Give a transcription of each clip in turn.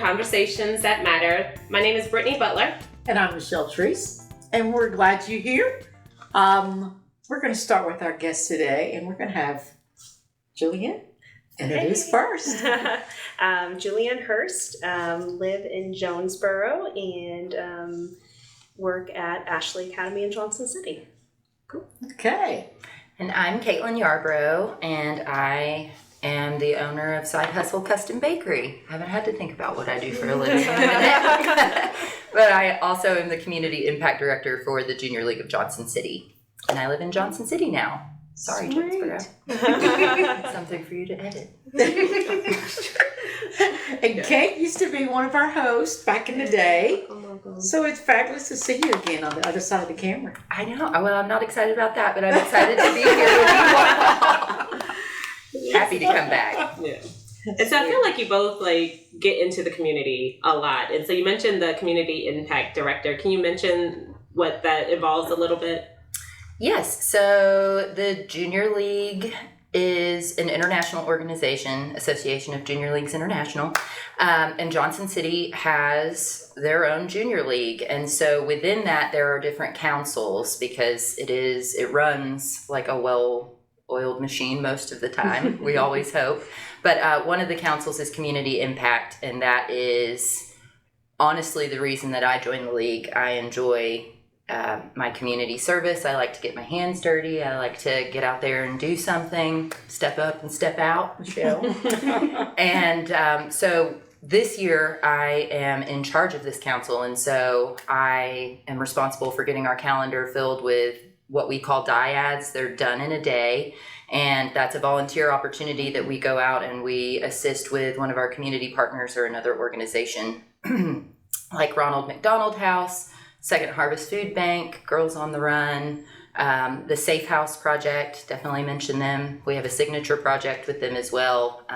Conversations That Matter. My name is Brittany Butler. And I'm Michelle Treese, and we're glad you're here. We're going to start with our guest today, and we're going to have Julianne introduce first. Julianne Hurst, live in Jonesborough and work at Ashley Academy in Johnson City. Cool. Okay. And I'm Katelyn Yarbrough, and I am the owner of Side Hustle Custom Bakery. I haven't had to think about what I do for a living in a minute. But I also am the Community Impact Director for the Junior League of Johnson City. And I live in Johnson City now. Sorry, Jonesborough. Something for you to edit. And Kate used to be one of our hosts back in the day. Oh my God. So it's fabulous to see you again on the other side of the camera. I know. Well, I'm not excited about that, but I'm excited to be here with you all. Happy to come back. Yeah. And so I feel like you both get into the community a lot. And so you mentioned the Community Impact Director. Can you mention what that involves a little bit? Yes. So the Junior League is an international organization, Association of Junior Leagues International. And Johnson City has their own Junior League. And so within that, there are different councils because it runs like a well-oiled machine most of the time. We always hope. But one of the councils is Community Impact, and that is honestly the reason that I joined the league. I enjoy my community service. I like to get my hands dirty. I like to get out there and do something, step up and step out, Michelle. And so this year I am in charge of this council, and so I am responsible for getting our calendar filled with what we call dyads. They're done in a day. And that's a volunteer opportunity that we go out and we assist with one of our community partners or another organization like Ronald McDonald House, Second Harvest Food Bank, Girls on the Run, the Safe House Project, definitely mention them. We have a signature project with them as well,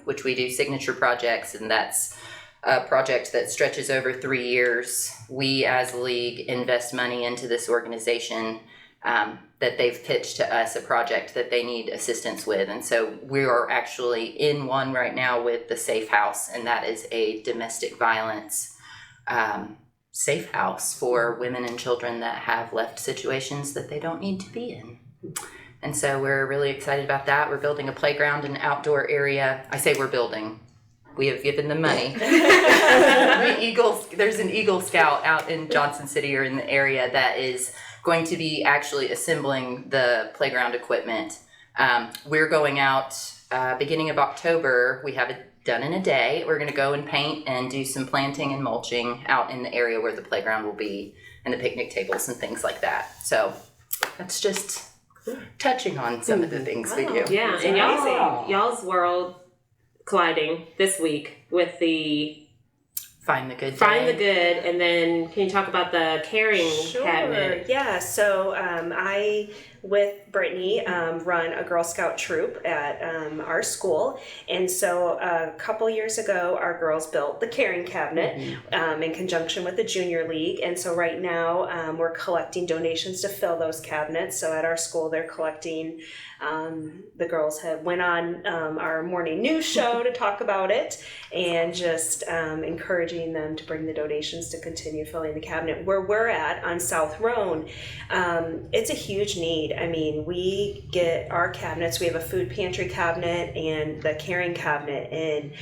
which we do signature projects, and that's a project that stretches over 3 years. We as a league invest money into this organization that they've pitched to us a project that they need assistance with. And so we are actually in one right now with the Safe House, and that is a domestic violence safe house for women and children that have left situations that they don't need to be in. And so we're really excited about that. We're building a playground and outdoor area. I say we're building. We have given them money. There's an Eagle Scout out in Johnson City or in the area that is going to be actually assembling the playground equipment. We're going out beginning of October. We have it done in a day. We're going to go and paint and do some planting and mulching out in the area where the playground will be and the picnic tables and things like that. So that's just touching on some of the things we do. Yeah, and y'all's world colliding this week with the Find the Good. And then can you talk about the caring cabinet? Yeah, so I, with Brittany, run a Girl Scout troop at our school. And so a couple years ago, our girls built the caring cabinet in conjunction with the Junior League. And so right now, we're collecting donations to fill those cabinets. So at our school, they're collecting. The girls have went on our morning news show to talk about it, and just encouraging them to bring the donations to continue filling the cabinet. Where we're at on South Roan, it's a huge need. I mean, we get our cabinets. We have a food pantry cabinet and the caring cabinet, and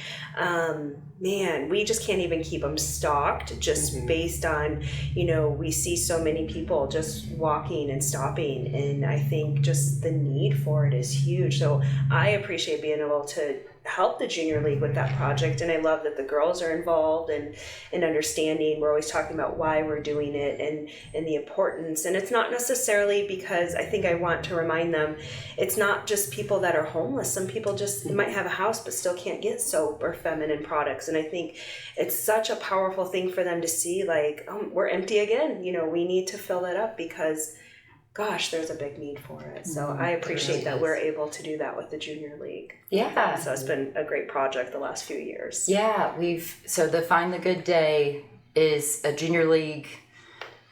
man, we just can't even keep them stocked just based on, we see so many people just walking and stopping, and I think just the need for it is huge. So I appreciate being able to help the Junior League with that project, and I love that the girls are involved and understanding. We're always talking about why we're doing it and the importance, and it's not necessarily because I think I want to remind them it's not just people that are homeless. Some people just might have a house but still can't get soap or feminine products, and I think it's such a powerful thing for them to see, we're empty again, we need to fill that up because gosh, there's a big need for it. So I appreciate that we're able to do that with the Junior League. Yeah. So it's been a great project the last few years. Yeah, so the Find the Good Day is a Junior League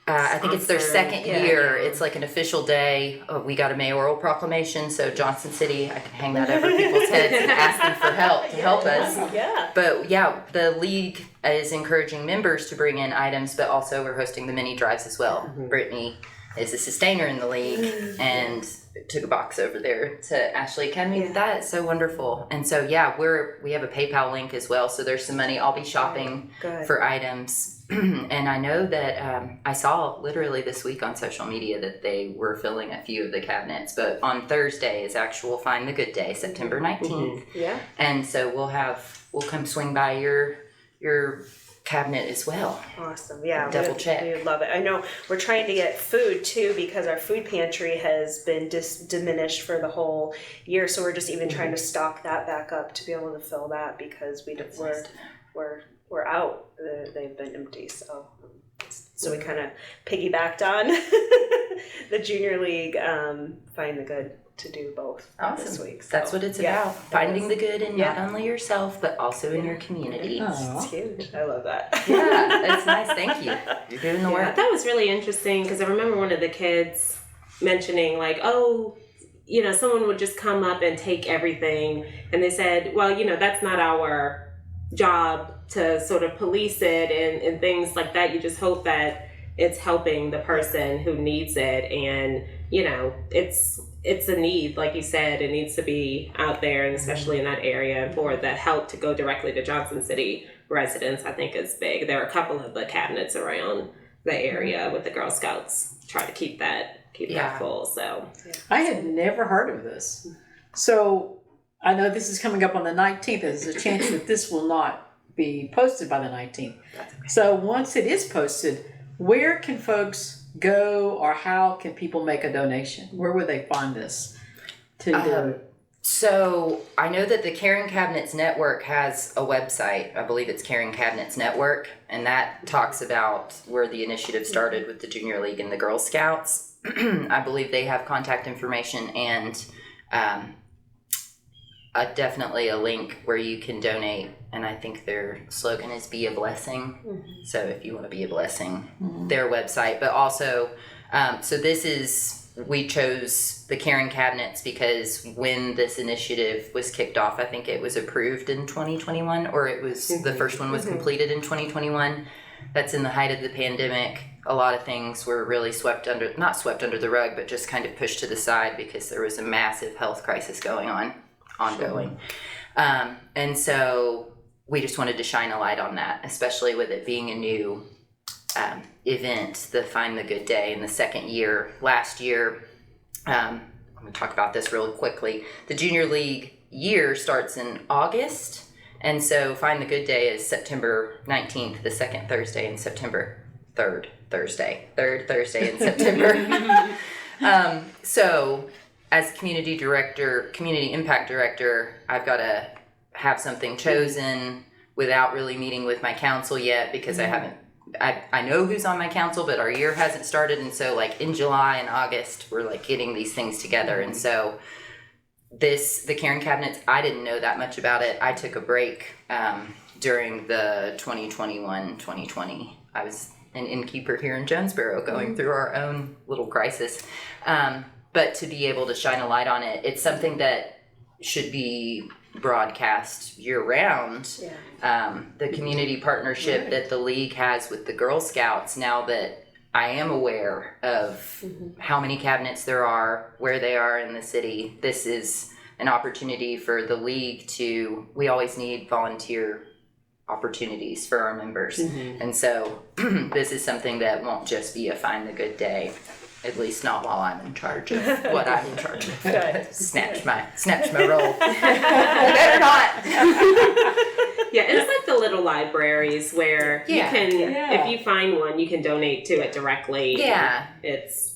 I think it's their second Yeah. year. It's like an official day. Oh, we got a mayoral proclamation, so Johnson City, I can hang that over people's heads and ask them for help to help us. Yeah. But yeah, the league is encouraging members to bring in items, but also we're hosting the mini drives as well. Mm-hmm. Brittany is a sustainer in the league and took a box over there to Ashley Academy with that. It's so wonderful. And so yeah, we have a PayPal link as well. So there's some money. I'll be shopping Good. for items. And I know that I saw literally this week on social media that they were filling a few of the cabinets, but on Thursday is actual Find the Good Day, September 19th. Yeah. And so we'll come swing by your cabinet as well. Awesome. Yeah. Double check. We would love it. I know we're trying to get food too because our food pantry has been diminished for the whole year. So we're just even trying to stock that back up to be able to fill that because we're out. They've been empty. So we kind of piggybacked on the junior league, Find the Good to do both this week. So, That's what it's about. Finding the good in not only yourself, but also in your community. Aw. It's huge. I love that. Yeah, that's nice. Thank you. You're doing the work. That was really interesting because I remember one of the kids mentioning like, oh, you know, someone would just come up and take everything. And they said, well, you know, that's not our job to sort of police it and things like that. You just hope that it's helping the person who needs it. And, you know, it's a need, like you said, it needs to be out there, and especially in that area. And for the help to go directly to Johnson City residents, I think is big. There are a couple of the cabinets around the area with the Girl Scouts try to keep that full. So I had never heard of this. So I know this is coming up on the 19th. There's a chance that this will not be posted by the 19th. So once it is posted, where can folks go, or how can people make a donation? Where would they find this to do? So I know that the Caring Cabinets Network has a website. I believe it's Caring Cabinets Network, and that talks about where the initiative started with the Junior League and the Girl Scouts. I believe they have contact information and definitely a link where you can donate. And I think their slogan is "Be a Blessing." Mm-hmm. So if you want to be a blessing, their website. But also, we chose the Caring Cabinets because when this initiative was kicked off, I think it was approved in 2021, or it was the first one was completed in 2021. That's in the height of the pandemic. A lot of things were really not swept under the rug, but just kind of pushed to the side because there was a massive health crisis ongoing. And so we just wanted to shine a light on that, especially with it being a new event, the Find the Good Day in the second year. Last year, I'm going to talk about this really quickly. The Junior League year starts in August, and so Find the Good Day is September 19th, the second Thursday in September, third Thursday in September. So as community impact director, I've got to have something chosen without really meeting with my council yet because I know who's on my council, but our year hasn't started. And so like in July and August, we're like getting these things together. And so the Caring Cabinets, I didn't know that much about it. I took a break during the 2021-2020. I was an innkeeper here in Jonesborough going through our own little crisis. But to be able to shine a light on it, it's something that should be broadcast year-round. The community partnership that the league has with the Girl Scouts, now that I am aware of how many cabinets there are, where they are in the city, this is an opportunity for the league we always need volunteer opportunities for our members. And so this is something that won't just be a Find the Good Day. At least not while I'm in charge of what I'm in charge of. Snatch my role. Better not. Yeah, and it's like the little libraries where you can, if you find one, you can donate to it directly. Yeah.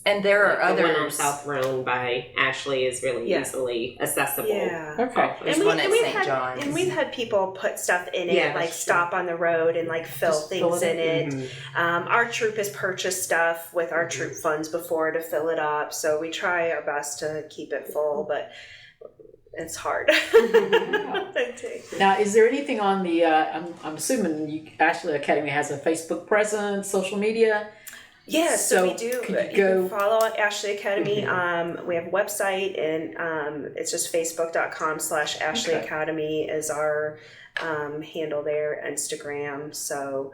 And there are the others. one on South Roan by Ashley is really easily accessible. Yeah. Okay. There's one at St. John's. And we've had people put stuff in it, Yeah, like that's stop on the road and like fill Just things fill in it it. Our troop has purchased stuff with our troop funds before to fill it up. So we try our best to keep it full, but it's hard. Now, is there anything on the, I'm assuming Ashley Academy has a Facebook presence, social media? Yeah, so we do. could You can follow Ashley Academy. We have a website, and it's just facebook.com/Ashley Academy is our handle there, Instagram. So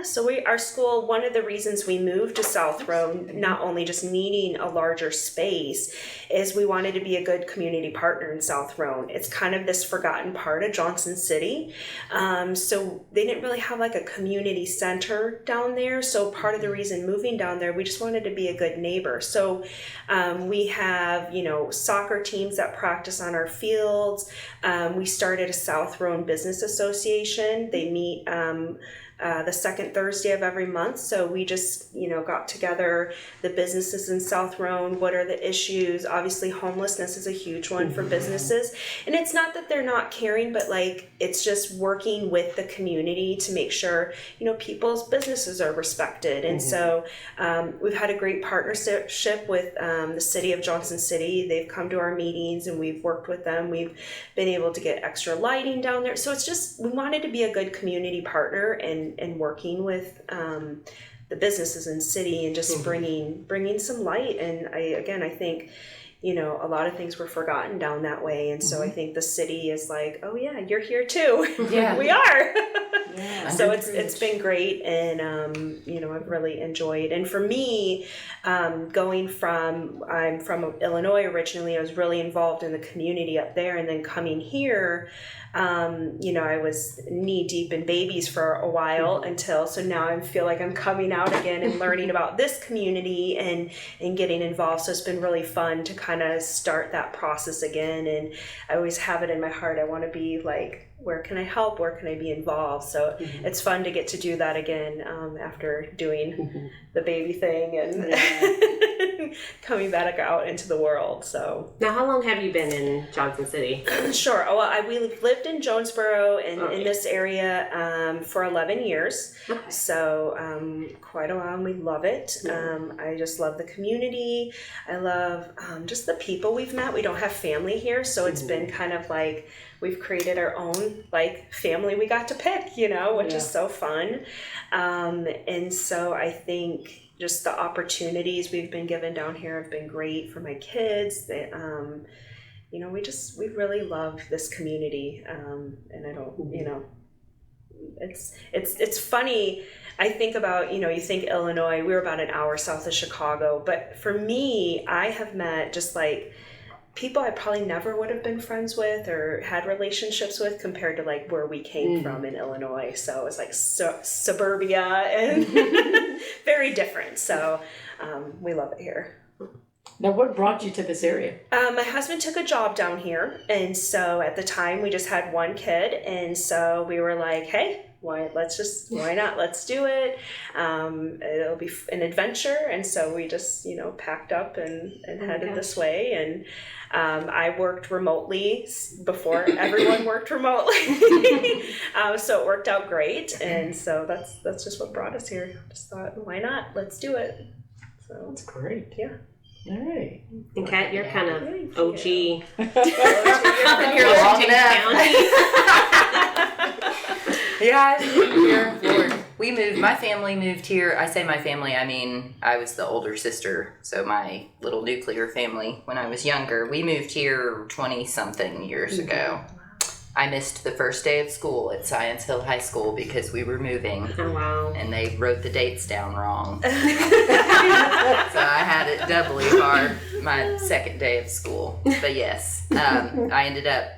so our school, one of the reasons we moved to South Road, not only just needing a larger space, is we wanted to be a good community partner in South Road. It's kind of this forgotten part of Johnson City. So they didn't really have like a community center down there. So part of the reason moving down there, we just wanted to be a good neighbor. So we have, soccer teams that practice on our fields. We started a South Road Business Association. They meet the second Thursday of every month. So we just, got together the businesses in South Road. What are the issues? Obviously, homelessness is a huge one for businesses. And it's not that they're not caring, but it's just working with the community to make sure, people's businesses are respected. And so we've had a great partnership with the city of Johnson City. They've come to our meetings and we've worked with them. We've been able to get extra lighting down there. So it's just, we wanted to be a good community partner and working with the businesses in the city and just bringing some light. And I think, a lot of things were forgotten down that way. And so I think the city is like, oh yeah, you're here too. Yeah, we are. Yeah. So it's been great. And, I've really enjoyed. And for me, I'm from Illinois originally. I was really involved in the community up there, and then coming here, I was knee deep in babies for a while so now I feel like I'm coming out again and learning about this community and getting involved. So it's been really fun to kind of start that process again. And I always have it in my heart. I want to be like, where can I help? Where can I be involved? So it's fun to get to do that again after doing the baby thing and coming back out into the world. So now, how long have you been in Johnson City? Sure. Well, we lived in Jonesborough and in this area for 11 years. Okay. So quite a while, and we love it. I just love the community. I love just the people we've met. We don't have family here, so it's been kind of like we've created our own family we got to pick, which is so fun. And so I think just the opportunities we've been given down here have been great for my kids. They, we really love this community. And I don't, it's funny. I think about, you think Illinois, we were about an hour south of Chicago, but for me, I have met just people I probably never would have been friends with or had relationships with compared to where we came from in Illinois. So it's suburbia and very different. So we love it here. Now, what brought you to this area? My husband took a job down here. And so at the time we just had one kid. And so we were like, hey, why not? Let's do it. It'll be an adventure. And so we just, packed up and headed this way. And I worked remotely before everyone worked remotely. So it worked out great. And so that's just what brought us here. Just thought, why not? Let's do it. So that's great. Yeah. All right. And Kat, you're kind of OG. You've been here long enough. Yeah, I've been here. Lord, my family moved here. I say my family, I mean, I was the older sister. So my little nuclear family, when I was younger, we moved here 20-something years ago. I missed the first day of school at Science Hill High School because we were moving. Oh, wow. And they wrote the dates down wrong. So I had it doubly hard my second day of school. But yes, I ended up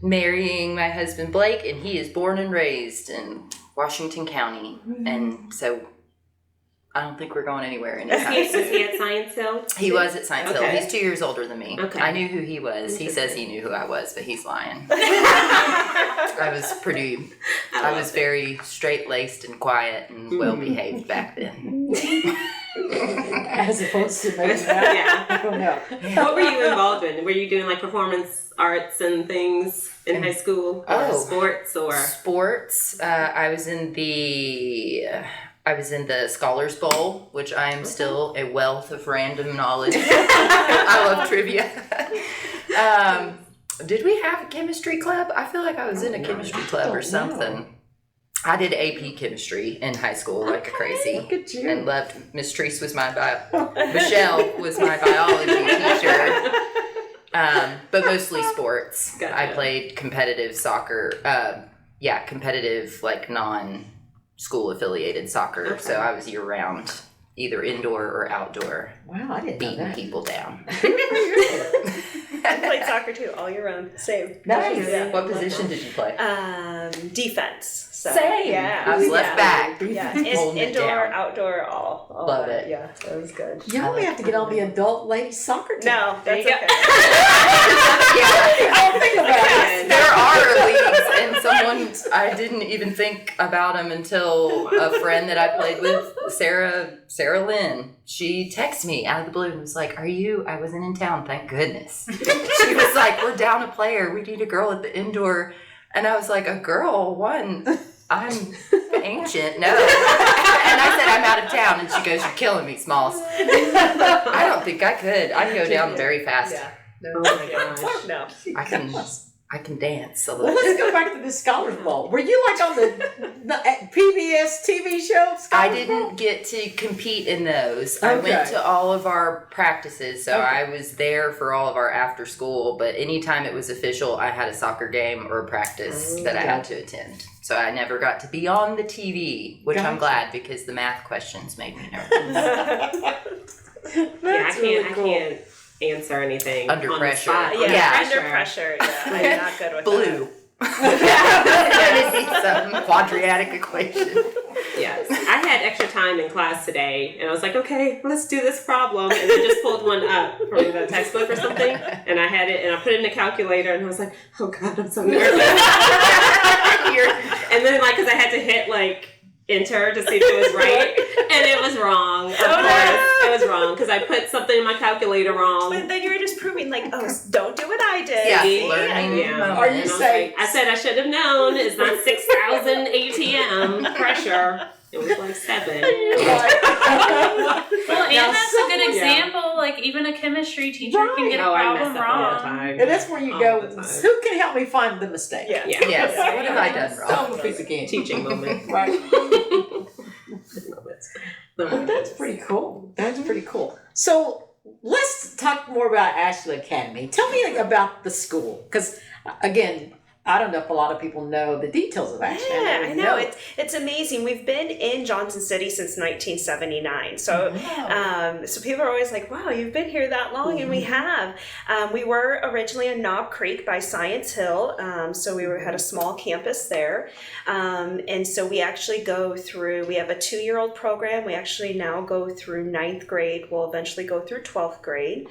marrying my husband Blake, and he is born and raised in Washington County. And so I don't think we're going anywhere anytime soon. Was he at Science Hill? He was at Science Hill. He's 2 years older than me. Okay. I knew who he was. He says he knew who I was, but he's lying. I was very straight-laced and quiet and well-behaved back then. As opposed to maybe now. Yeah. I don't know. What were you involved in? Were you doing performance arts and things in high school? Or sports or? Sports. I was in the Scholars Bowl, which I am still a wealth of random knowledge. I love trivia. Did we have a chemistry club? I feel like I was in a chemistry club or something. I did AP chemistry in high school like a crazy. Look at you. And loved Miss Treese was my Michelle was my biology teacher. But mostly sports. Gotcha. I played competitive soccer. Competitive like non-school affiliated soccer. Okay. So I was year round, either indoor or outdoor, Wow, I didn't know beating that. people down. I played soccer too, all year round. Same. Nice. Yeah. What position did you play? Defense. So, Same. Yeah. I was left back. Yeah. Holding it Indoor, down. outdoor, all Love that. it. Yeah, that was good. Y'all may have to get on the adult ladies soccer team. No, that's you go. okay. Don't think about it. There are leagues, and someone I didn't even think about them until a friend that I played with, Sarah Lynn. She texted me out of the blue and was like, I wasn't in town, thank goodness. She was like, we're down a player. We need a girl at the indoor. And I was like, a girl? One, I'm ancient. No. And I said, I'm out of town. And she goes, you're killing me, Smalls. I don't think I could. I'd go down very fast. Yeah. Oh my gosh. No. I can dance a Well, little. let's go back to the Scholars Bowl. Were you like on the PBS TV show? Scholars I Bowl? didn't get to compete in those. I went Okay. to all of our practices, so Okay. I was there for all of our after school, but anytime it was official, I had a soccer game or a practice that I had to attend. So I never got to be on the TV, which I'm Gotcha. glad because the math questions made me nervous. That's really cool. I can't answer anything Under on the pressure. spot. Yeah, Yeah. under pressure. Yeah, I'm not good with Blue. Some quadratic equation. Yes. I had extra time in class today, and I was like, okay, let's do this problem. And I just pulled one up from the textbook or something, and I had it, and I put it in the calculator, and I was like, oh God, I'm so nervous. And then, like, because I had to hit, like, enter to see if it was right, and it was wrong. Of course, it was wrong, because I put something in my calculator wrong. But then you were just proving, like, oh, don't do what I did. Yeah, See? learning Yeah. moment. Are you And I was saying- like, I said I should have known it's not 6,000 ATM pressure. It was like 7. Well, Now, and that's a good someone- example. Like, even a chemistry teacher can get a Oh, I problem messed up all the wrong. time. And that's where you All go, the time. who can help me find the mistake? Yeah. Yeah. Yes, what have I done wrong? Some piece of candy. Teaching moment. Right. Moments. Well, that's pretty cool. That's pretty cool. So let's talk more about Ashley Academy. Tell me about the school, because again, I don't know if a lot of people know the details of Ashley. Yeah, I know. It's amazing. We've been in Johnson City since 1979. So so people are always like, wow, you've been here that long, and we have. We were originally in Knob Creek by Science Hill, so had a small campus there. And so we actually we have a 2-year-old program. We actually now go through 9th grade. We'll eventually go through 12th grade.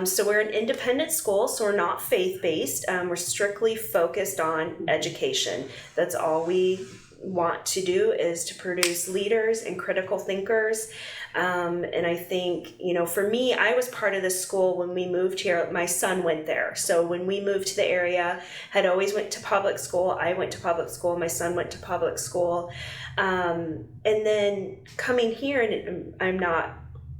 So we're an independent school, so we're not faith-based. We're strictly focused on education. That's all we want to do, is to produce leaders and critical thinkers. And I think, for me, I was part of this school when we moved here. My son went there. So when we moved to the area, had always went to public school. I went to public school. My son went to public school. And then coming here, and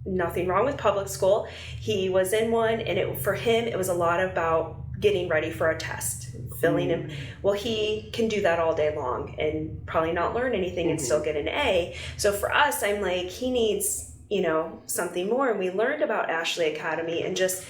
nothing wrong with public school. He was in one, and for him, it was a lot about getting ready for a test, filling him. Well, he can do that all day long and probably not learn anything and still get an A. So for us, I'm like, he needs, something more. And we learned about Ashley Academy, and just,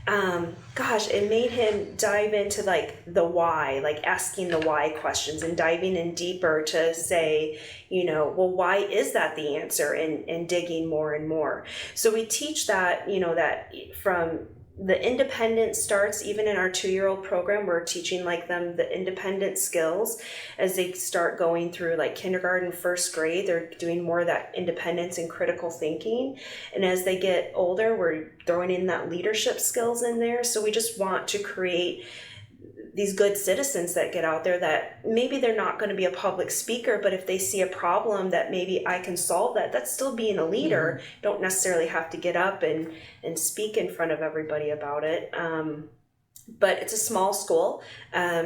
it made him dive into like the why, like asking the why questions and diving in deeper to say, well, why is that the answer, and digging more and more. So we teach that, that from the independent starts. Even in our 2-year-old program, we're teaching them the independent skills as they start going through like kindergarten, 1st grade. They're doing more of that independence and critical thinking. And as they get older, we're throwing in that leadership skills in there. So we just want to create these good citizens that get out there, that maybe they're not going to be a public speaker, but if they see a problem that maybe I can solve that's still being a leader. Don't necessarily have to get up and speak in front of everybody about it. But it's a small school,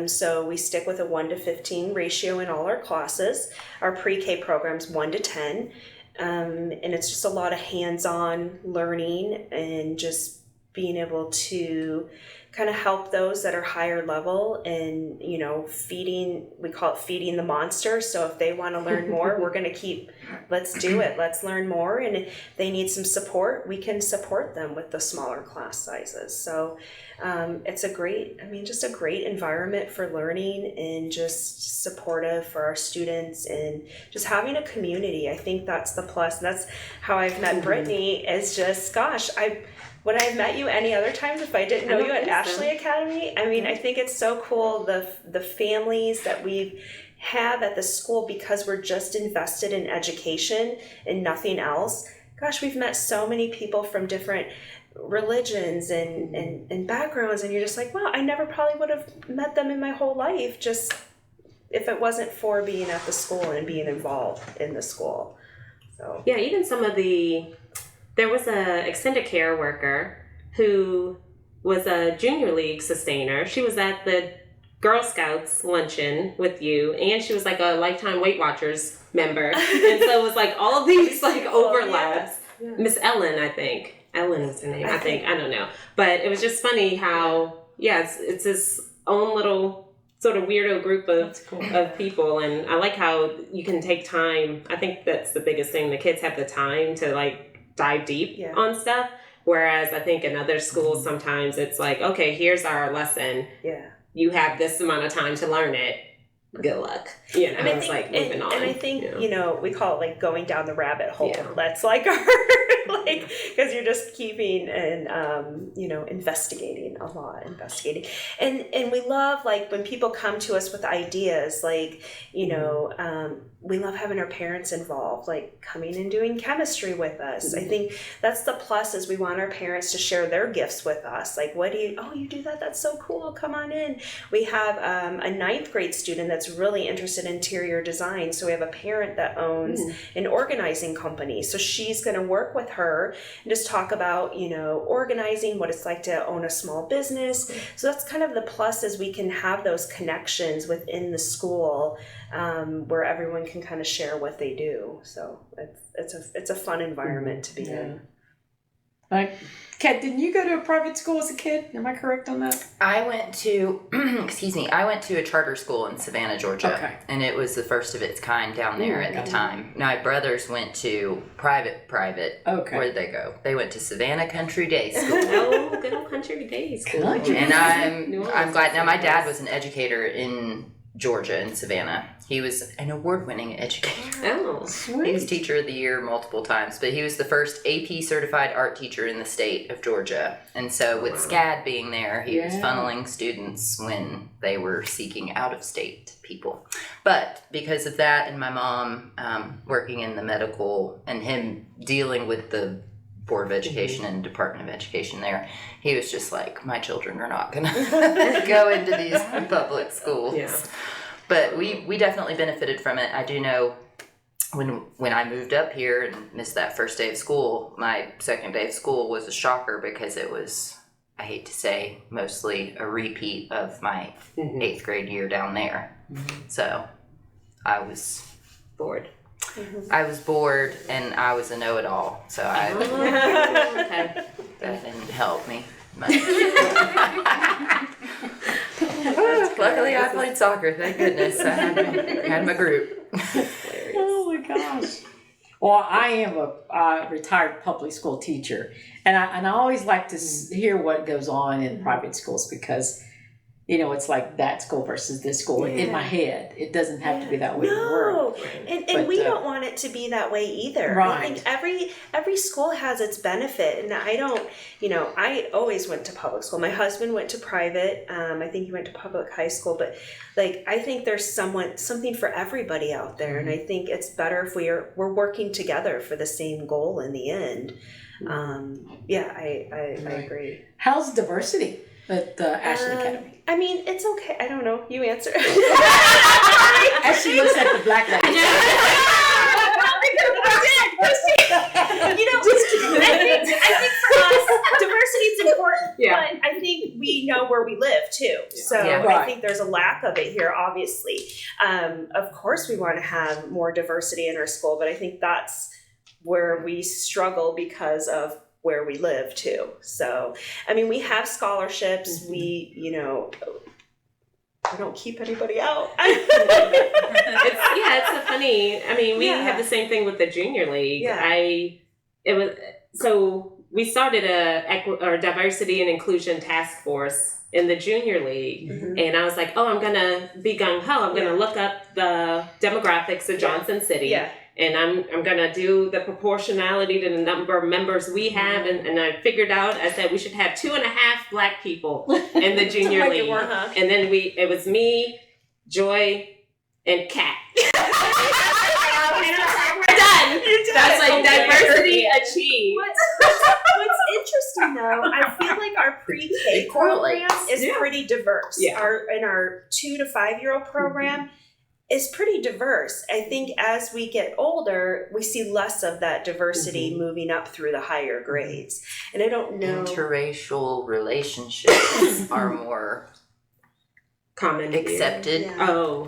so we stick with a 1-to-15 ratio in all our classes. Our pre-K program's 1-to-10, and it's just a lot of hands-on learning and just being able to kind of help those that are higher level and, we call it feeding the monster. So if they want to learn more, we're going to let's do it. Let's learn more. And if they need some support, we can support them with the smaller class sizes. So it's just a great environment for learning and just supportive for our students and just having a community. I think that's the plus. And that's how I've met Brittany, is just, gosh, would I have met you any other times if I didn't know you at Ashley Academy? I mean, I think it's so cool, the families that we have at the school, because we're just invested in education and nothing else. Gosh, we've met so many people from different religions and backgrounds, and you're just like, wow, I never probably would have met them in my whole life, just if it wasn't for being at the school and being involved in the school. So yeah, even there was a extended care worker who was a junior league sustainer. She was at the Girl Scouts luncheon with you, and she was like a lifetime Weight Watchers member. And so it was like all of these like overlaps. Yeah. Miss Ellen, I think. Ellen was her name, I think. I don't know. But it was just funny how, it's this own little sort of weirdo group of people. And I like how you can take time. I think that's the biggest thing. The kids have the time to like dive deep on stuff. Whereas I think in other schools, sometimes it's like, okay, here's our lesson. Yeah. You have this amount of time to learn it. Good luck. It's like moving on. And I think, we call it like going down the rabbit hole. Yeah. That's like our, because you're just keeping and, investigating a lot, And we love, like, when people come to us with ideas, like, we love having our parents involved, like coming and doing chemistry with us. I think that's the plus, is we want our parents to share their gifts with us. Like, you do that? That's so cool. Come on in. We have a 9th grade student that's really interested in interior design. So we have a parent that owns an organizing company. So she's going to work with her and just talk about, organizing, what it's like to own a small business. So that's kind of the plus, is we can have those connections within the school, where everyone can kind of share what they do. So it's a fun environment to be in. Kat, didn't you go to a private school as a kid? Am I correct on that? I went to, I went to a charter school in Savannah, Georgia. And it was the first of its kind down there at the time. My brothers went to private. Okay. Where'd they go? They went to Savannah Country Day School. Oh, good old Country Day School. And I'm glad. Now, my dad was an educator in Georgia, in Savannah. He was an award-winning educator. Oh, sweet. He was Teacher of the Year multiple times, but he was the first AP certified art teacher in the state of Georgia. And so with SCAD being there, he was funneling students when they were seeking out-of-state people. But because of that, and my mom working in the medical, and him dealing with the Board of Education and Department of Education there, he was just like, my children are not going to go into these public schools. Yeah. But we definitely benefited from it. I do know when I moved up here and missed that first day of school, my second day of school was a shocker, because it was, I hate to say, mostly a repeat of my 8th grade year down there. So I was bored. I was bored, and I was a know-it-all, so that didn't help me much. Luckily, I played soccer. Thank goodness. I had my group. Oh my gosh! Well, I am a retired public school teacher, and I always like to hear what goes on in private schools, because it's like that school versus this school in my head. It doesn't have to be that way in the world. And we don't want it to be that way either. Right. I think every school has its benefit, and I always went to public school. My husband went to private. I think he went to public high school, but I think there's something for everybody out there, and I think it's better if we're working together for the same goal in the end. I agree. How's diversity at Ashley Academy? I mean, it's okay. I don't know. You answer. As she looks at the black lady. I think for us, diversity is important. Yeah. But I think we know where we live too. So I think there's a lack of it here, obviously. Of course, we want to have more diversity in our school, but I think that's where we struggle because of where we live too. So, I mean, we have scholarships. We, you know, I don't keep anybody out. It's so funny. I mean, we have the same thing with the junior league. We started a diversity and inclusion task force in the junior league, and I was like, oh, I'm gonna be gung ho. I'm gonna look up the demographics of Johnson City, and I'm gonna do the proportionality to the number of members we have, and I figured out, I said we should have 2.5 Black people in the junior league, and then it was me, Joy, and Kat. We're done. That's like diversity achieved. What's interesting though, I feel like our pre-K program is pretty diverse. Our 2 to 5 year old program is pretty diverse. I think as we get older, we see less of that diversity moving up through the higher grades. And I don't know. Interracial relationships are more common accepted. Yeah.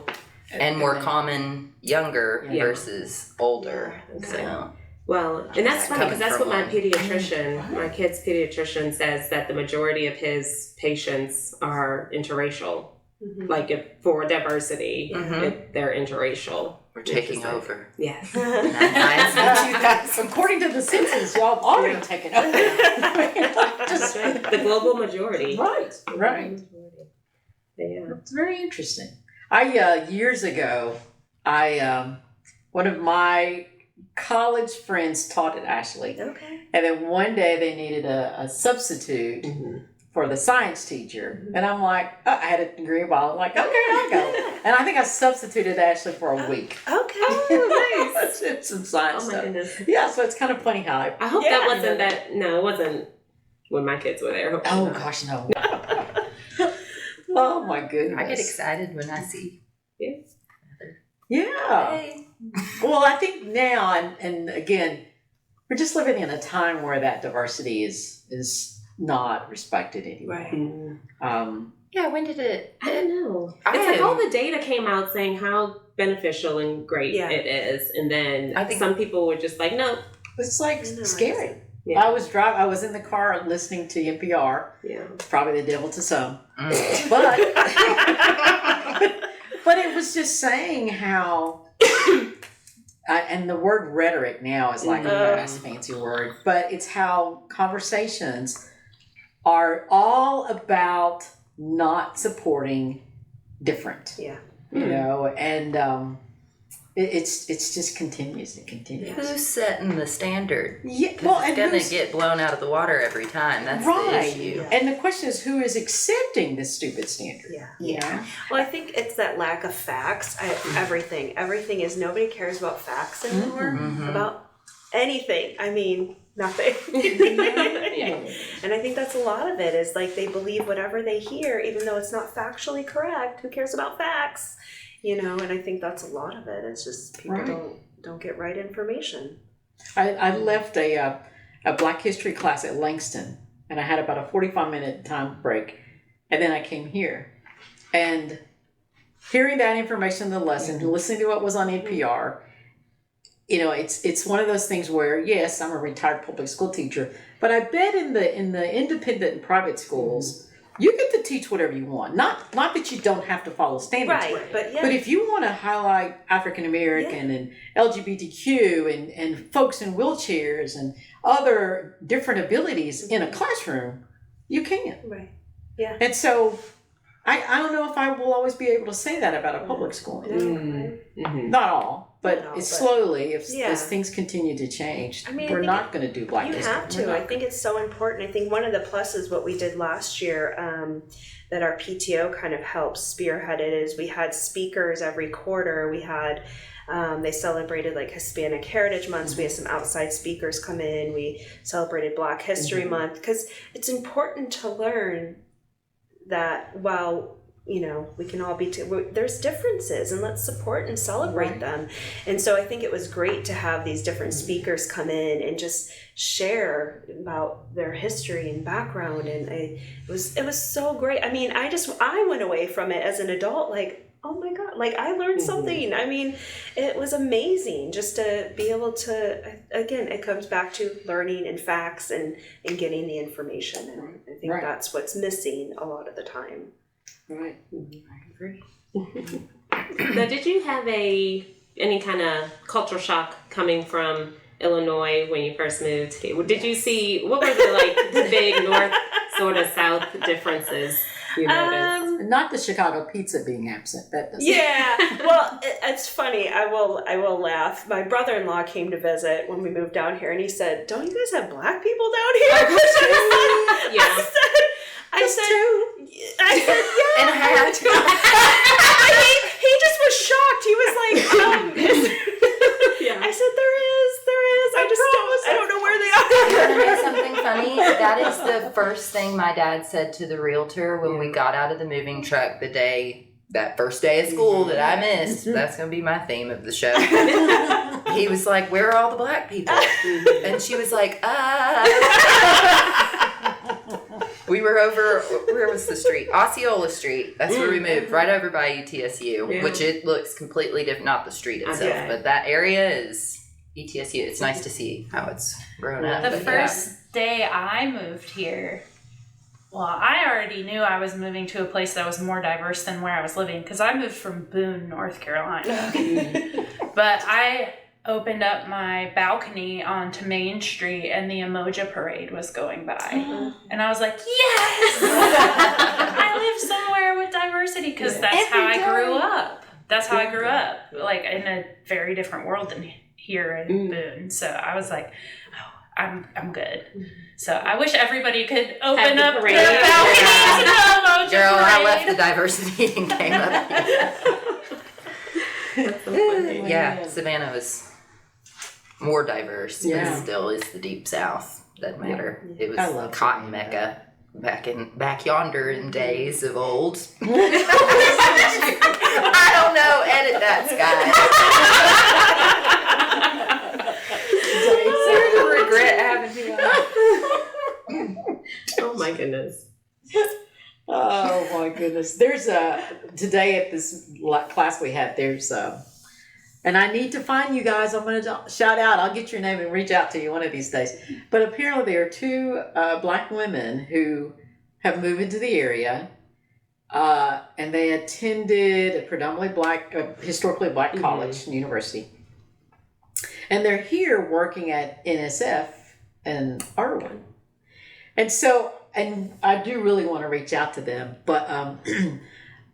And more common younger versus older. So. Well, and that's funny because that's what my pediatrician, my kid's pediatrician says, that the majority of his patients are interracial. Like for diversity, they're interrational. We're taking over. Yes. According to the census, y'all have already taken over. That's right. The global majority. Right. Yeah. It's very interesting. Years ago, one of my college friends taught at Ashley. Okay. And then one day they needed a substitute for the science teacher. And I'm like, I had a degree in biology. I'm like, okay, I'll go. And I think I substituted Ashley for a week. Okay. Nice. Did some science stuff. Goodness. Yeah, so it's kind of funny how I hope that wasn't that. No, it wasn't when my kids were there. Oh, gosh, no. Oh, my goodness. I get excited when I see. Yeah. Hey. Well, I think now, and again, we're just living in a time where that diversity is not respected anymore. Yeah, when did it? I don't know. It's like all the data came out saying how beneficial and great it is, and then I think some people were just like, no. It's like scary. Yeah. I was in the car listening to NPR. Yeah. It's probably the devil to some. But it was just saying how, and the word rhetoric now is like a nice fancy word, but it's how conversations are all about not supporting different. Yeah. You know, and it's just continues and continues. Who's setting the standard? Yeah, well, it's going to get blown out of the water every time. That's the issue. Yeah. And the question is, who is accepting this stupid standard? Yeah. Well, I think it's that lack of facts. Everything is, nobody cares about facts anymore, about anything. I mean, nothing. And I think that's a lot of it, is like they believe whatever they hear, even though it's not factually correct. Who cares about facts? You know, and I think that's a lot of it. It's just people don't get right information. I left a Black History class at Langston, and I had about a 45-minute time break, and then I came here, and hearing that information in the lesson, listening to what was on NPR, you know, it's one of those things where, yes, I'm a retired public school teacher, but I bet in the independent and private schools, you get to teach whatever you want. Not that you don't have to follow standards. Right, but But if you want to highlight African American and LGBTQ and folks in wheelchairs and other different abilities in a classroom, you can. Right. Yeah. And so I don't know if I will always be able to say that about a public school. Not all, but it's slowly, as things continue to change, we're not going to do Black history. You have to. I think it's so important. I think one of the pluses, what we did last year, that our PTO kind of helped spearhead it, is we had speakers every quarter. We had, they celebrated like Hispanic Heritage Month. We had some outside speakers come in. We celebrated Black History Month, because it's important to learn that while, you know, we can all be, there's differences, and let's support and celebrate them. And so I think it was great to have these different speakers come in and just share about their history and background. And it was so great. I mean, I went away from it as an adult, like, oh my God, like I learned something. I mean, it was amazing just to be able to, again, it comes back to learning and facts and getting the information. And I think that's what's missing a lot of the time. Right. I agree. Now, did you have any kind of cultural shock coming from Illinois when you first moved here? Did you see, what were the big north sort of south differences you noticed? Not the Chicago pizza being absent. That doesn't. Yeah, well, it's funny. I will laugh. My brother-in-law came to visit when we moved down here, and he said, "Don't you guys have black people down here?" Yeah. I said, yeah. And had to. he just was shocked. He was like, Yeah. I said, there is. I don't know where they are. Want to know something funny? That is the first thing my dad said to the realtor when we got out of the moving truck that first day of school that I missed. That's going to be my theme of the show. He was like, "Where are all the black people?" And she was like, We were over, where was the street? Osceola Street. That's where we moved, right over by UTSU, which it looks completely different, not the street itself, but that area is ETSU. It's nice to see how it's grown up. The first day I moved here, well, I already knew I was moving to a place that was more diverse than where I was living because I moved from Boone, North Carolina. But I opened up my balcony onto Main Street and the Emoja Parade was going by. And I was like, yes! I live somewhere with diversity because that's how I grew up. That's how I grew up, like in a very different world than here in Boone. So I was like, oh, I'm good. So I wish everybody could open up their balconies to the Emoja Girl, Parade. I left the diversity and came up here. That's so funny. Yeah, Savannah was more diverse, Yeah. but still is the deep south. Doesn't matter. It was I love cotton Savannah. Mecca back yonder in days of old. I don't know. Edit that, Sky. Regret having you. Oh my goodness. Oh my goodness. There's today at this class we had, there's and I need to find you guys. I'm going to shout out. I'll get your name and reach out to you one of these days. But apparently there are two black women who have moved into the area and they attended a predominantly black, historically black college and university. And they're here working at NSF in Irwin. And so, and I do really want to reach out to them, but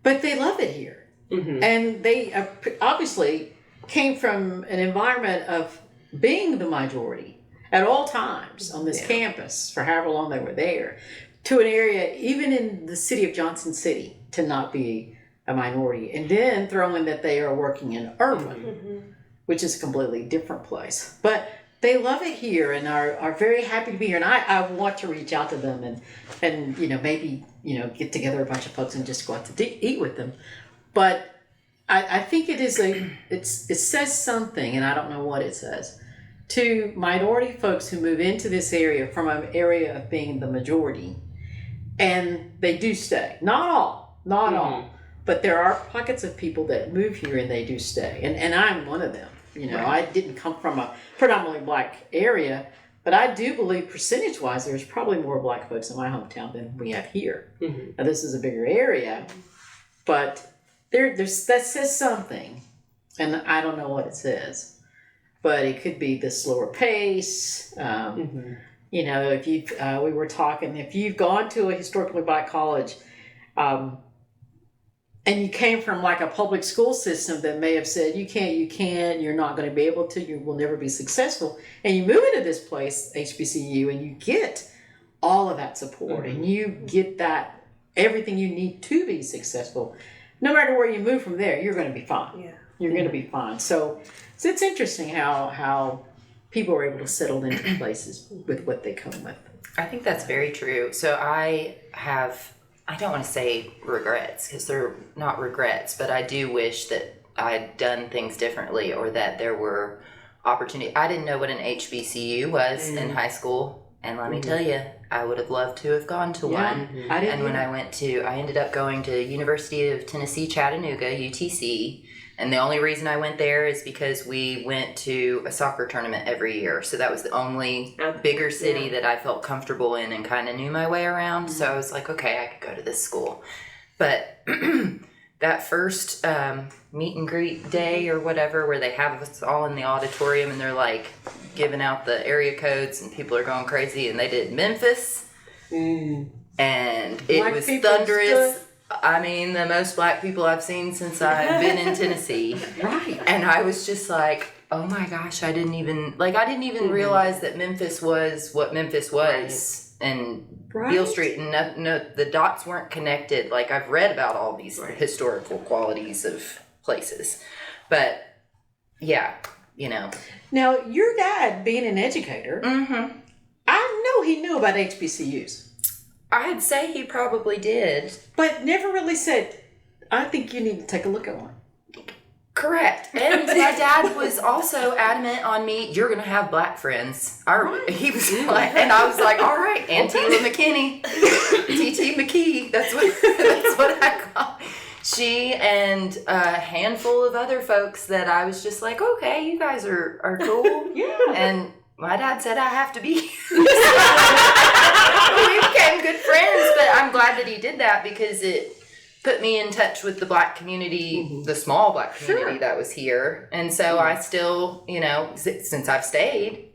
they love it here. And they obviously came from an environment of being the majority at all times on this campus for however long they were there, to an area, even in the city of Johnson City, to not be a minority. And then throw in that they are working in Irwin, which is a completely different place. But they love it here and are very happy to be here. And I want to reach out to them and maybe, get together a bunch of folks and just go out to eat with them. But I think it says something, and I don't know what it says, to minority folks who move into this area from an area of being the majority, and they do stay. Not all, but there are pockets of people that move here and they do stay, and I'm one of them. I didn't come from a predominantly black area, but I do believe percentage-wise there's probably more black folks in my hometown than we have here. Now this is a bigger area, but there's that says something, and I don't know what it says, but it could be the slower pace. If you we were talking, if you've gone to a historically black college, and you came from like a public school system that may have said you can't, you're not going to be able to, you will never be successful, and you move into this place, HBCU, and you get all of that support, and you get that everything you need to be successful. No matter where you move from there, you're going to be fine. Yeah. You're going to be fine. So it's interesting how people are able to settle into places with what they come with. I think that's very true. So I don't want to say regrets because they're not regrets, but I do wish that I'd done things differently or that there were opportunities. I didn't know what an HBCU was in high school And let me tell you, I would have loved to have gone to one. I didn't. And when I ended up going to University of Tennessee, Chattanooga, UTC. And the only reason I went there is because we went to a soccer tournament every year. So that was the only bigger city that I felt comfortable in and kind of knew my way around. So I was like, okay, I could go to this school. But that first meet and greet day or whatever, where they have us all in the auditorium and they're like giving out the area codes and people are going crazy, and they did Memphis. And it Black was people thunderous. I mean, the most black people I've seen since I've been in Tennessee. Right. And I was just like, oh my gosh, I didn't even realize that Memphis was what Memphis was. And Beale Street, and no, the dots weren't connected. Like, I've read about all these historical qualities of places. But, yeah, you know. Now, your dad, being an educator, I know he knew about HBCUs. I'd say he probably did. But never really said, I think you need to take a look at one. Correct. And my dad was also adamant on me, you're going to have black friends. He was like, and I was like, all right, Antela McKinney, T.T. McKee, that's what I call she, and a handful of other folks that I was just like, okay, you guys are cool. And my dad said I have to be. We became good friends, but I'm glad that he did that because it put me in touch with the black community, the small black community that was here. And so I still, you know, since I've stayed,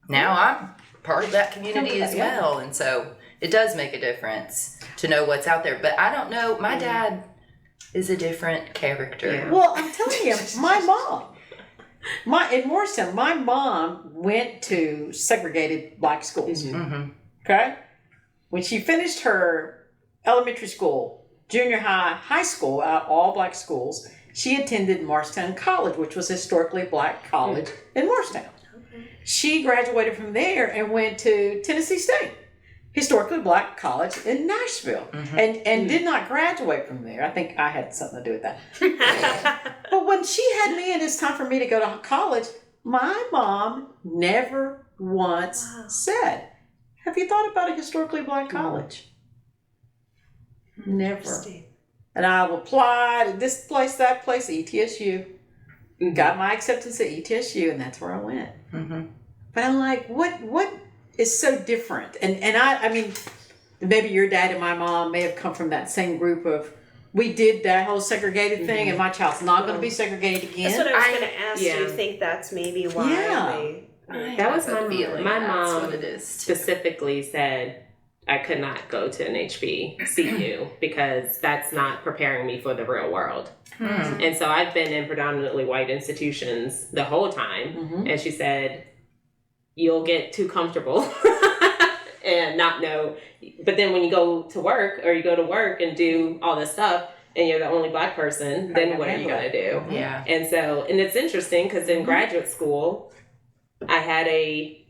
now I'm part of that community as well. And so it does make a difference to know what's out there. But I don't know, my dad is a different character. Well, I'm telling you, my mom. In Morristown, my mom went to segregated black schools. Okay? When she finished her elementary school, junior high, high school, all black schools, she attended Morristown College, which was a historically black college in Morristown. She graduated from there and went to Tennessee State, historically black college in Nashville, and did not graduate from there. I think I had something to do with that. But when she had me and it's time for me to go to college, my mom never once said, have you thought about a historically black college? Never. And I applied at this place, that place, ETSU. Got my acceptance at ETSU, and that's where I went. But I'm like, what is so different? And I mean, maybe your dad and my mom may have come from that same group of, we did that whole segregated thing, and my child's not going to be segregated again. That's what I was going to ask. Do you think that's maybe why that was my feeling. My That's mom what it is, specifically said I could not go to an HBCU because that's not preparing me for the real world. And so I've been in predominantly white institutions the whole time. And she said, you'll get too comfortable and not know. But then when you go to work and do all this stuff and you're the only black person, then what are you going to do? And so, and it's interesting because in graduate school, I had a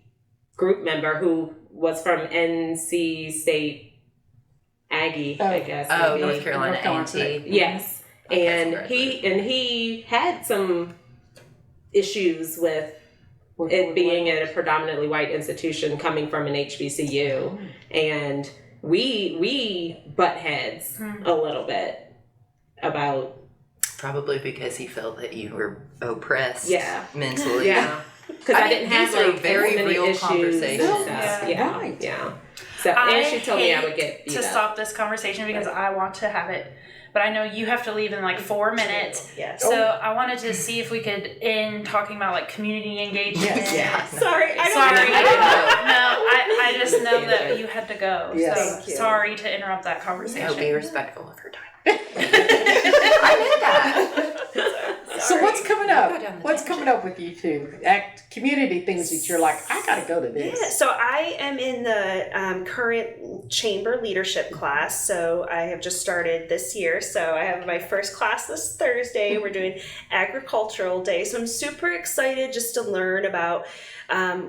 group member who was from NC State Aggie, I guess. Oh, North Carolina A&T. Yes. And he had some issues with it being at a predominantly white institution coming from an HBCU. And we butt heads a little bit about... Probably because he felt that you were oppressed mentally. Because I didn't have these are very real issues conversations. So, and she told me I would get beat up. Stop this conversation because I want to have it, but I know you have to leave in like 4 minutes. So I wanted to see if we could end talking about like community engagement. Sorry, I just know that you had to go. Yes. So sorry to interrupt that conversation. No, be respectful of her time. I meant that. So what's coming up? What's coming up with you two? Community things that you're like, I gotta go to this. Yeah, so I am in the current chamber leadership class. So I have just started this year. So I have my first class this Thursday. We're doing agricultural day. So I'm super excited just to learn about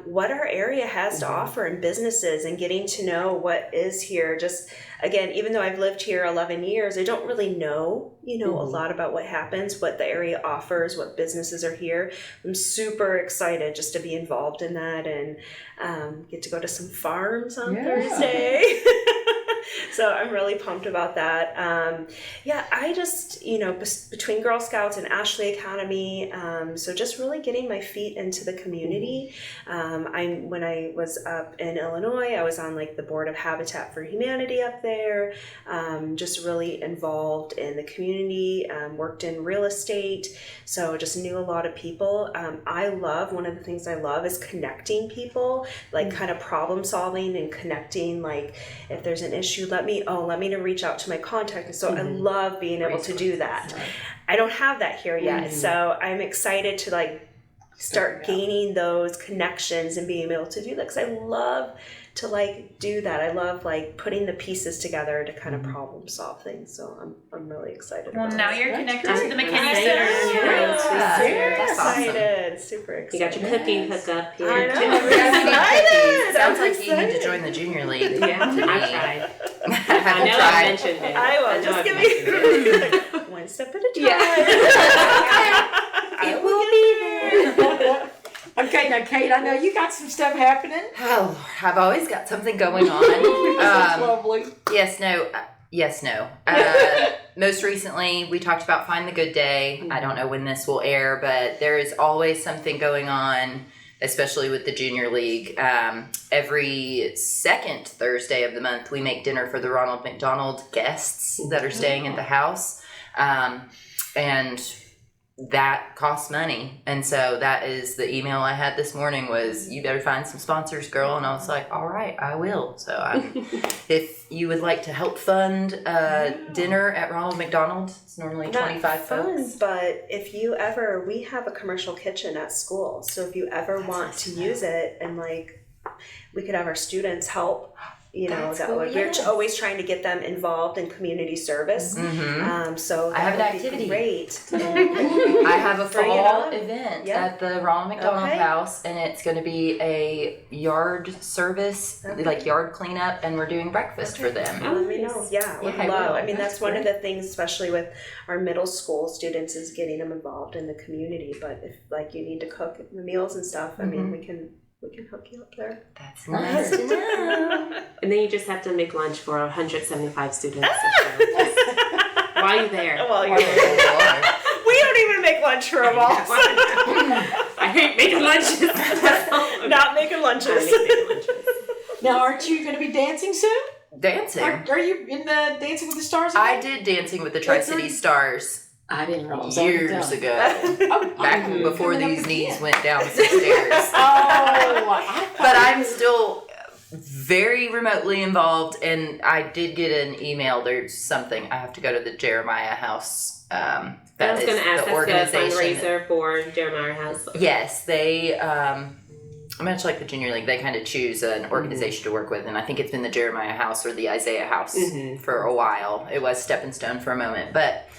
what our area has to offer in businesses and getting to know what is here. Just again, even though I've lived here 11 years, I don't really know, a lot about what happens, what the area offers. offers, what businesses are here. I'm super excited just to be involved in that and get to go to some farms on Thursday. So I'm really pumped about that. I just, between Girl Scouts and Ashley Academy, so just really getting my feet into the community. When I was up in Illinois, I was on like the board of Habitat for Humanity up there, just really involved in the community, worked in real estate, so just knew a lot of people. One of the things I love is connecting people, like kind of problem solving and connecting, like if there's an issue, let me to reach out to my contact. And so I love being able to do that. Right. I don't have that here yet. So I'm excited to like start gaining those connections and being able to do that, because I love to like do that. I love like putting the pieces together to kind of problem solve things. So I'm really excited. Well, about now it. you're connected to the McKinney Center. That's awesome. excited. Super excited. You got your cooking hookup here. I know. too. I'm excited. Sounds like you need to join the junior league. Yeah, to I me. tried. I I know I mentioned it. I will. know Just I've give mentioned me one step at a time. Yeah. I will be there. Okay, now Kate, I know you got some stuff happening. Oh, I've always got something going on. That's lovely. Yes, no. Most recently, we talked about Find the Good Day. I don't know when this will air, but there is always something going on, especially with the Junior League. Every second Thursday of the month, we make dinner for the Ronald McDonald guests that are staying at the house. And that costs money. And so that is the email I had this morning was, you better find some sponsors, girl. And I was like, all right, I will. So if you would like to help fund dinner at Ronald McDonald, it's normally $25. But if you ever, we have a commercial kitchen at school. So if you ever want to use it, and like, we could have our students help. We're always trying to get them involved in community service. So I have an would be activity. Great. I have a Bring it fall on. event Yeah. at the Ronald McDonald Okay. House, and it's going to be a yard service, like yard cleanup, and we're doing breakfast for them. Let me know. Yeah, would I love. will. I mean, that's one of the things, especially with our middle school students, is getting them involved in the community. But if like you need to cook the meals and stuff, I mean, we can hook you up there. That's nice to know. And then you just have to make lunch for 175 students. While you're there. While you're there. We don't even make lunch for them all. I hate making lunches. Not making lunches. I hate making lunches. Now, aren't you going to be dancing soon? Dancing. Are you in the Dancing with the Stars? I did Dancing with the Tri-City Stars I didn't realize years ago. Back I'm before coming up these again. knees went down the stairs. But I'm still very remotely involved, and I did get an email. There's something I have to go to the Jeremiah House. I was going to ask, that's the fundraiser for Jeremiah House. Yes, they, much like the Junior League, they kind of choose an organization to work with, and I think it's been the Jeremiah House or the Isaiah House for a while. It was Stepping Stone for a moment, but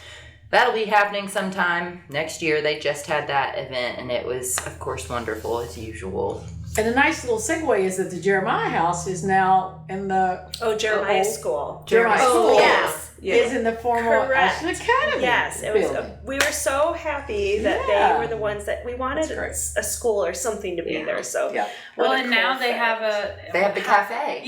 that'll be happening sometime next year. They just had that event, and it was, of course, wonderful as usual. And a nice little segue is that the Jeremiah House is now in the Jeremiah School. Jeremiah School. Yes. Is in the former Correct. Ashley Academy. Yes, it was. building. We were so happy that Yeah. they were the ones that we wanted a school or something to be there. So Yeah. Well, what a and cool now they fit. have They have the cafe.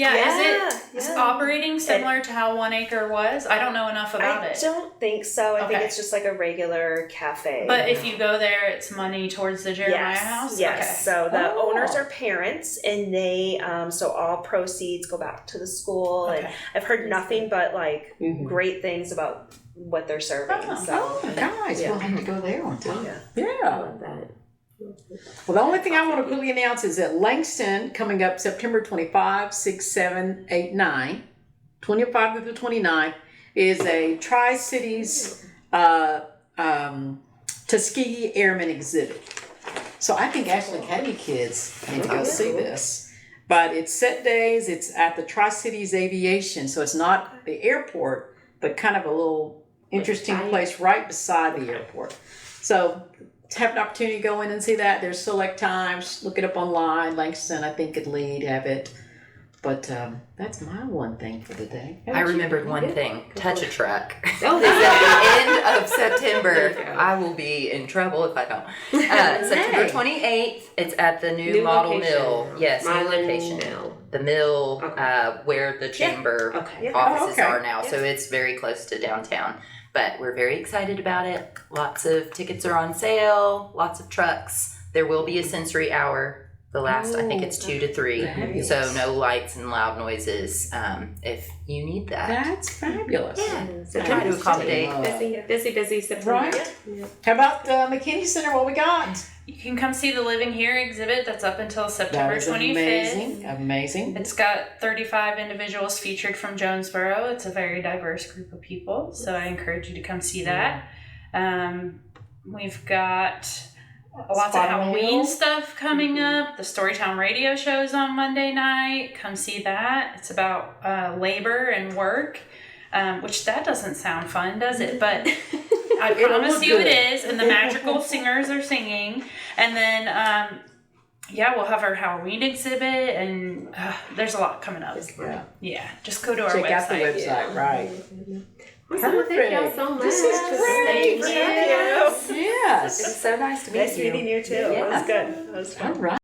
Is it operating similar to how 1 Acre was? I don't know enough about I it. don't think so. I think Okay. it's just like a regular cafe. But if you go there, it's money towards the Jeremiah House? Yes. Okay. So the Oh. owners are parents, and they so all proceeds go back to the school. And Okay. I've heard nothing but like great things about what they're serving. Oh, guys, we'll have to go there one time. Yeah. Yeah. I love that. Well, the only thing I want to really announce is that Langston, coming up September 25, 6, 7, 8, 9, 25 to the 29th, is a Tri-Cities Tuskegee Airmen exhibit. So I think Ashley Academy kids need to go see this. But it's set days, it's at the Tri-Cities Aviation, so it's not the airport, but kind of a little interesting place right beside the airport. So to have an opportunity to go in and see that, there's select times, look it up online. Langston, I think, could lead, have it. But that's my one thing for the day. I remembered one thing. Touch a truck. Oh, It's at the end of There September. you go. I will be in trouble if I don't. September 28th, it's at the new model location. mill. Yes, new Marlin location. Mill. The mill Okay. where the chamber Okay. Yeah. offices Oh, okay. are now. So it's very close to downtown. But we're very excited about it. Lots of tickets are on sale, lots of trucks. There will be a sensory hour. The last, I think it's 2 to 3. Fabulous. So no lights and loud noises if you need that. That's fabulous. Yeah. So Yeah. try to accommodate. Busy September. Right. Yeah. How about McKinney Center? What we got? You can come see the Living Here exhibit that's up until September That is 25th. amazing. Amazing. It's got 35 individuals featured from Jonesborough. It's a very diverse group of people, so I encourage you to come see that. We've got lots of Spot on the Halloween Hill. stuff coming up. The Storytown radio shows on Monday night. Come see that. It's about labor and work, which that doesn't sound fun, does it? But I promise look you good. it is. And the magical singers are singing. And then, we'll have our Halloween exhibit, and there's a lot coming up. Yeah. Yeah, just go to our Check website. out the website, right. Awesome. Well, thank y'all so much. This is great. Thank you. Yes. It's so nice to meet Nice you. meeting you too. Yeah. That was good. That was fun. All right.